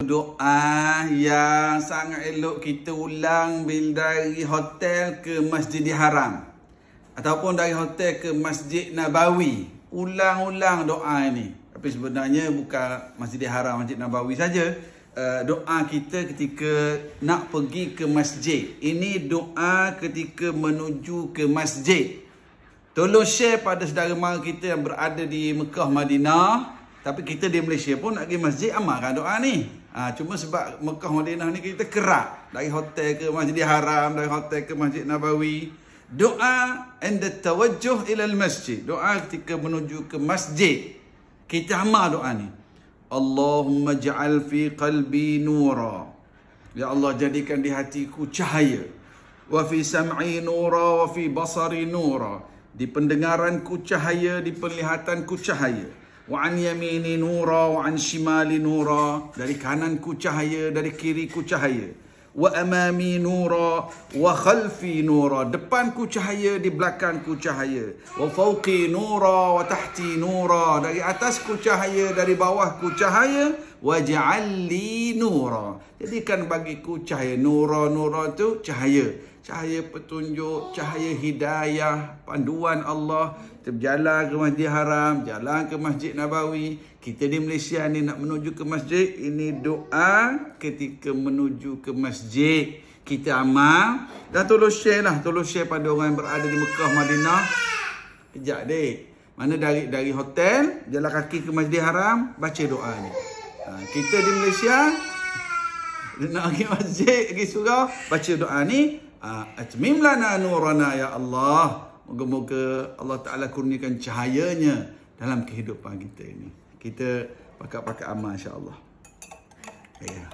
Doa yang sangat elok kita ulang bila dari hotel ke Masjidil Haram ataupun dari hotel ke Masjid Nabawi. Ulang-ulang doa ini. Tapi sebenarnya bukan Masjidil Haram, Masjid Nabawi saja. Doa kita ketika nak pergi ke masjid. Ini doa ketika menuju ke masjid. Tolong share pada saudara mara kita yang berada di Mekah, Madinah. Tapi kita di Malaysia pun nak pergi masjid, amalkan doa ni. Cuma sebab Mekah, Madinah ni kita kerak. Dari hotel ke Masjidil Haram, dari hotel ke Masjid Nabawi. Doa inda tawajjuh ilal masjid. Doa ketika menuju ke masjid. Kita amal doa ni. Allahumma ja'al fi qalbi nura. Ya Allah, jadikan di hatiku cahaya. Wa fi sam'i nura wa fi basari nura. Di pendengaranku cahaya, di penglihatanku cahaya. Wa an yamini nura wa an shimali nura. Dari kananku cahaya, dari kiriku cahaya. Wa amami nura wa khalfi nura. Depanku cahaya, di belakangku cahaya. Wa fawqi nura wa tahti nura. Dari atasku cahaya, dari bawahku cahaya. Wa ja'alli nura. Jadikan bagiku cahaya. Nura tu cahaya. Cahaya petunjuk, cahaya hidayah, panduan Allah. Kita berjalan ke Masjidil Haram, jalan ke Masjid Nabawi. Kita di Malaysia ni nak menuju ke masjid. Ini doa ketika menuju ke masjid. Kita amal. Dan tolong share lah. Tolong share pada orang yang berada di Mekah, Madinah. Kejap dek. Mana dari hotel, jalan kaki ke Masjidil Haram, baca doa ni. Kita di Malaysia, nak pergi masjid, pergi surau, baca doa ni. Atmim lana nurana ya Allah. Moga-moga Allah Ta'ala kurniakan cahayanya dalam kehidupan kita ini. Kita pakat-pakat amal insya-Allah. Ya.